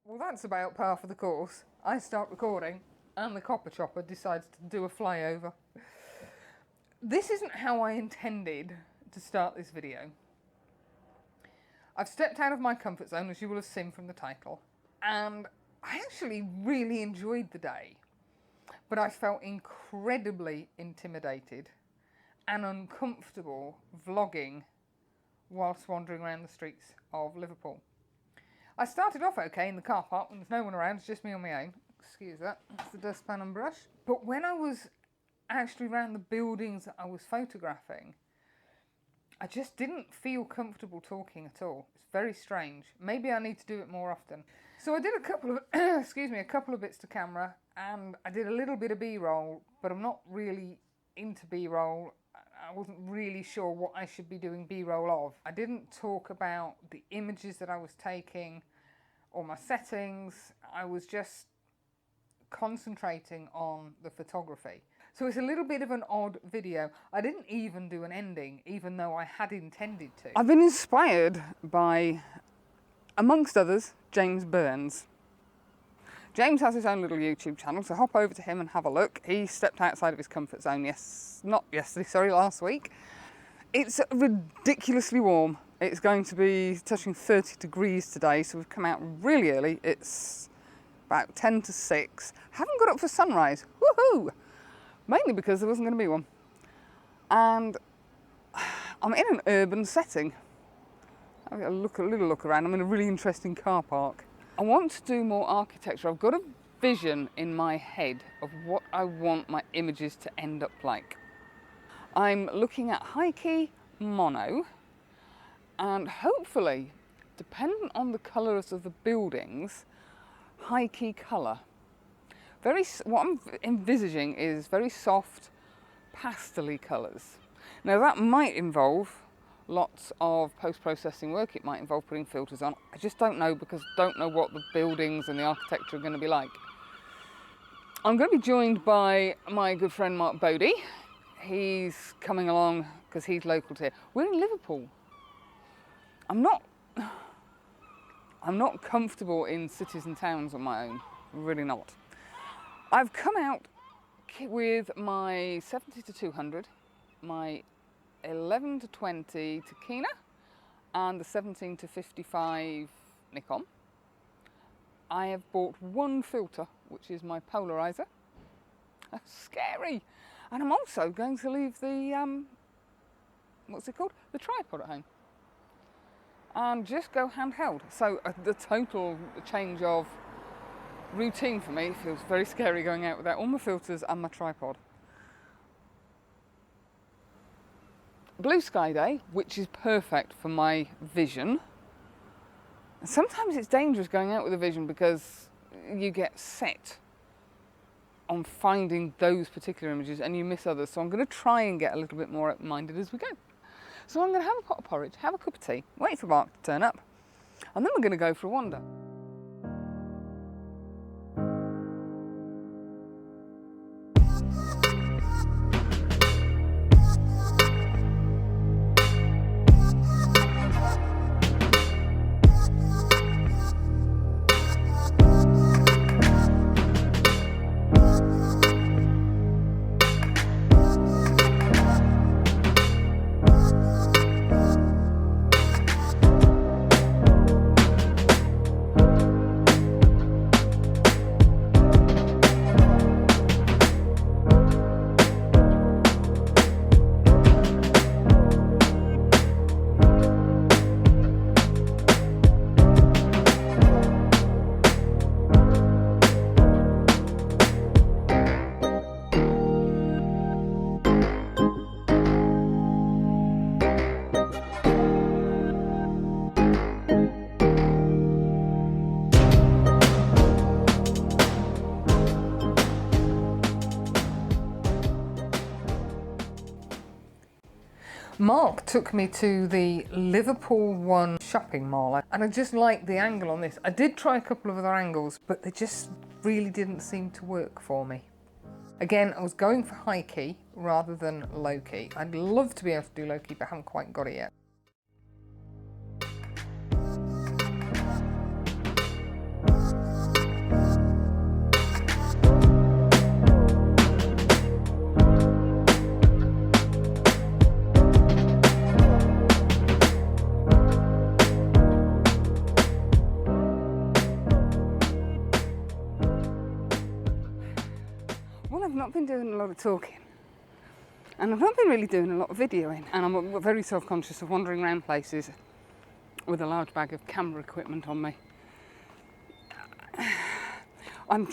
Well, that's about par for the course. I start recording and the copper chopper decides to do a flyover. This isn't how I intended to start this video. I've stepped out of my comfort zone, as you will have seen from the title, and I actually really enjoyed the day, but I felt incredibly intimidated and uncomfortable vlogging whilst wandering around the streets of Liverpool. I started off okay in the car park when there's no one around, it's just me on my own. Excuse that, that's the dustpan and brush. But when I was actually around the buildings that I was photographing, I just didn't feel comfortable talking at all. It's very strange. Maybe I need to do it more often. So I did a couple of, a couple of bits to camera, and I did a little bit of B-roll, but I'm not really into B-roll. I wasn't really sure what I should be doing B-roll of. I didn't talk about the images that I was taking or my settings. I was just concentrating on the photography. So it's a little bit of an odd video. I didn't even do an ending, even though I had intended to. I've been inspired by, amongst others, James Burns. James has his own little YouTube channel, so hop over to him and have a look. He stepped outside of his comfort zone, last week. It's ridiculously warm. It's going to be touching 30 degrees today, so we've come out really early. It's about 10 to 6. Haven't got up for sunrise, woohoo! Mainly because there wasn't going to be one. And I'm in an urban setting. Have a little look around. I'm in a really interesting car park. I want to do more architecture. I've got a vision in my head of what I want my images to end up like. I'm looking at high key mono, and hopefully, dependent on the colours of the buildings, high key colour. What I'm envisaging is very soft, pastel-y colours. Now that might involve lots of post-processing work. It might involve putting filters on. I just don't know, because I don't know what the buildings and the architecture are going to be like. I'm going to be joined by my good friend Mark Boadey. He's coming along because he's local to here. We're in Liverpool. I'm not comfortable in cities and towns on my own, really not. I've come out with my 70 to 200, my 11 to 20 Takina, and the 17 to 55 Nikon. I have bought one filter, which is my polarizer. That's scary. And I'm also going to leave the, what's it called? The tripod at home. And just go handheld. So the total change of routine for me feels very scary, going out without all my filters and my tripod. Blue sky day, which is perfect for my vision. And sometimes it's dangerous going out with a vision because you get set on finding those particular images and you miss others. So I'm going to try and get a little bit more open-minded as we go. So I'm going to have a pot of porridge, have a cup of tea, wait for Mark to turn up, and then we're going to go for a wander. Mark took me to the Liverpool I shopping mall, and I just liked the angle on this. I did try a couple of other angles, but they just really didn't seem to work for me. Again, I was going for high key rather than low key. I'd love to be able to do low key, but I haven't quite got it yet. I've not been doing a lot of talking, and I've not been really doing a lot of videoing, and I'm very self-conscious of wandering around places with a large bag of camera equipment on me. I'm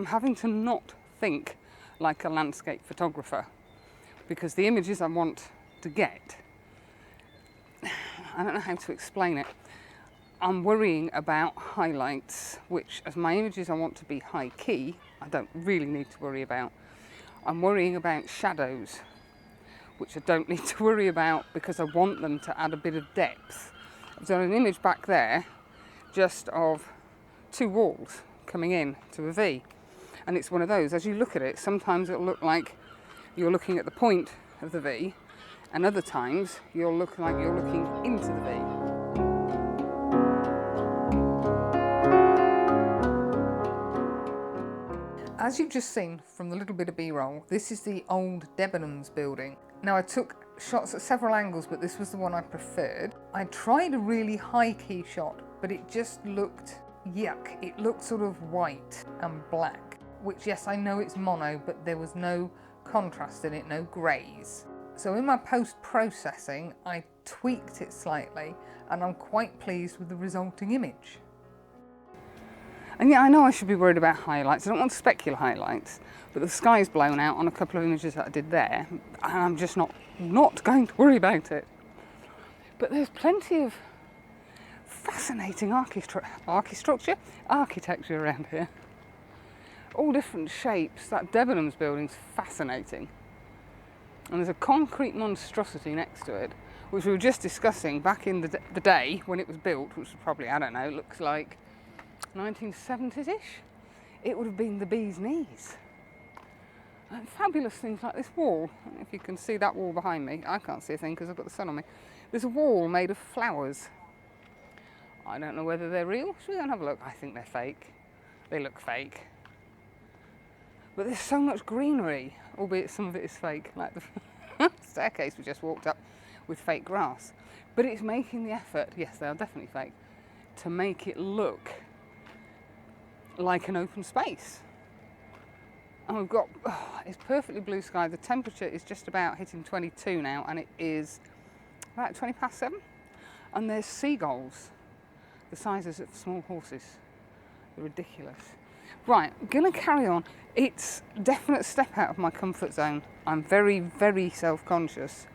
having to not think like a landscape photographer, because the images I want to get, I don't know how to explain it. I'm worrying about highlights, which as my images I want to be high key, I don't really need to worry about. I'm worrying about shadows, which I don't need to worry about because I want them to add a bit of depth. I've done an image back there just of two walls coming in to a V, and it's one of those, as you look at it, sometimes it'll look like you're looking at the point of the V, and other times you'll look like you're looking into the V. As you've just seen from the little bit of B-roll, this is the old Debenhams building. Now, I took shots at several angles, but this was the one I preferred. I tried a really high key shot, but it just looked yuck. It looked sort of white and black, which, yes, I know it's mono, but there was no contrast in it, no greys. So in my post-processing, I tweaked it slightly, and I'm quite pleased with the resulting image. And yeah, I know I should be worried about highlights. I don't want specular highlights, but the sky's blown out on a couple of images that I did there, and I'm just not going to worry about it. But there's plenty of fascinating architecture around here. All different shapes. That Debenhams building's fascinating. And there's a concrete monstrosity next to it, which we were just discussing back in the day when it was built, which was probably, I don't know, looks like 1970s-ish. It would have been the bee's knees. And fabulous things like this wall. I don't know if you can see that wall behind me. I can't see a thing because I've got the sun on me. There's a wall made of flowers. I don't know whether they're real. Should we go and have a look? I think they're fake. They look fake. But there's so much greenery, albeit some of it is fake, like the staircase we just walked up with fake grass. But it's making the effort, yes, they are definitely fake, to make it look like an open space. And we've got, it's perfectly blue sky. The temperature is just about hitting 22 now, and it is about 20 past 7. And there's seagulls, the sizes of small horses. They're ridiculous. Right, I'm gonna carry on. It's a definite step out of my comfort zone. I'm very, very self-conscious.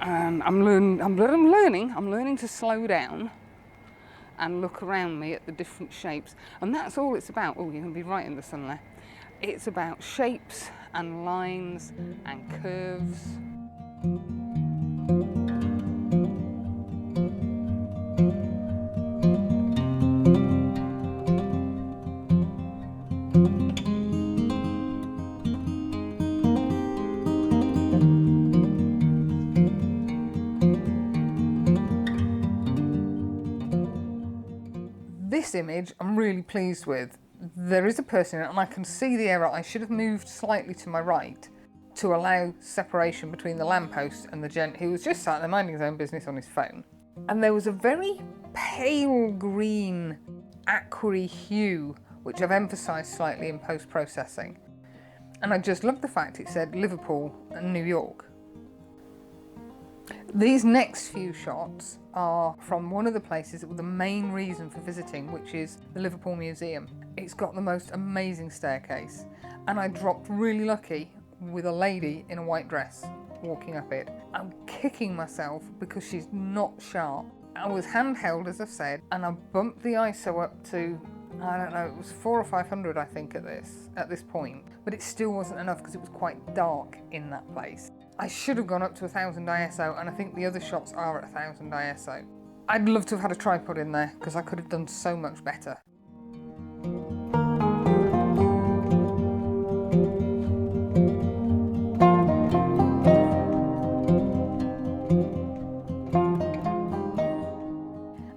And I'm learning to slow down and look around me at the different shapes. And that's all it's about. Oh, you're gonna be right in the sun there. It's about shapes and lines and curves. This image I'm really pleased with. There is a person in it and I can see the error. I should have moved slightly to my right to allow separation between the lamppost and the gent who was just sat there minding his own business on his phone. And there was a very pale green aquary hue, which I've emphasised slightly in post-processing. And I just loved the fact it said Liverpool and New York. These next few shots are from one of the places that were the main reason for visiting, which is the Liverpool Museum. It's got the most amazing staircase, and I dropped really lucky with a lady in a white dress walking up it. I'm kicking myself because she's not sharp. I was handheld, as I've said, and I bumped the ISO up to, I don't know, it was 400 or 500 I think at this point, but it still wasn't enough because it was quite dark in that place. I should have gone up to 1000 ISO, and I think the other shots are at 1000 ISO. I'd love to have had a tripod in there because I could have done so much better.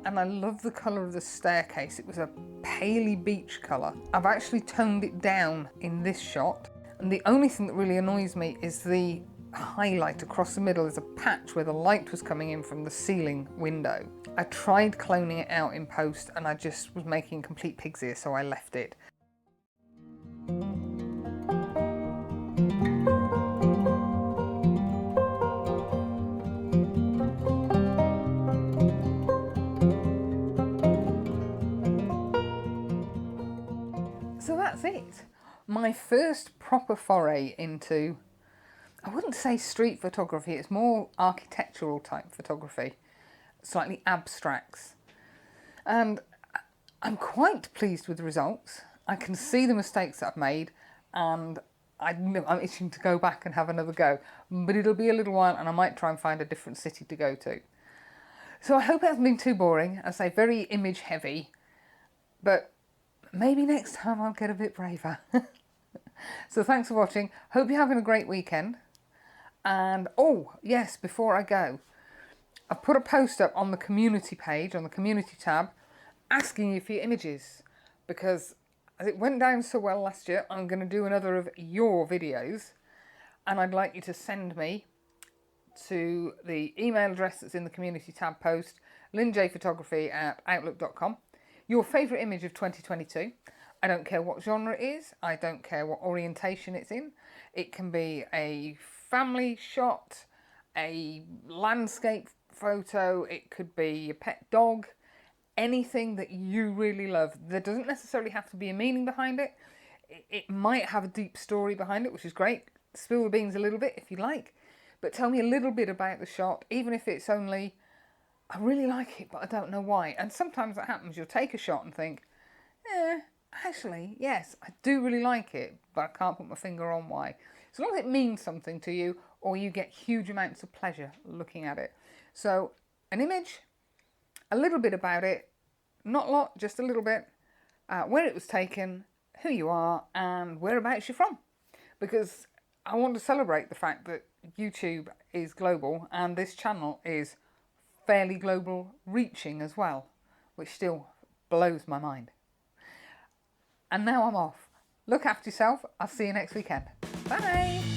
And I love the colour of the staircase. It was a paley beach colour. I've actually toned it down in this shot, and the only thing that really annoys me is the highlight across the middle. There's a patch where the light was coming in from the ceiling window. I tried cloning it out in post and I just was making complete pig's ear, so I left it. that's it. My first proper foray into, I wouldn't say street photography, it's more architectural type photography, slightly abstracts. And I'm quite pleased with the results. I can see the mistakes that I've made, and I'm itching to go back and have another go. But it'll be a little while, and I might try and find a different city to go to. So I hope it hasn't been too boring. I say very image heavy, but maybe next time I'll get a bit braver. So thanks for watching. Hope you're having a great weekend. And oh yes, before I go, I've put a post up on the community page, on the community tab, asking you for your images, because as it went down so well last year, I'm going to do another of your videos, and I'd like you to send me to the email address that's in the community tab post, lynnejphotography@outlook.com, your favourite image of 2022. I don't care what genre it is, I don't care what orientation it's in. It can be a family shot, a landscape photo, it could be a pet dog, anything that you really love. There doesn't necessarily have to be a meaning behind it. It might have a deep story behind it, which is great. Spill the beans a little bit if you like. But tell me a little bit about the shot, even if it's only, I really like it, but I don't know why. And sometimes that happens. You'll take a shot and think, actually, yes, I do really like it, but I can't put my finger on why. As long as it means something to you, or you get huge amounts of pleasure looking at it. So, an image, a little bit about it, not a lot, just a little bit, where it was taken, who you are, and whereabouts you're from. Because I want to celebrate the fact that YouTube is global and this channel is fairly global reaching as well, which still blows my mind. And now I'm off. Look after yourself. I'll see you next weekend. Bye!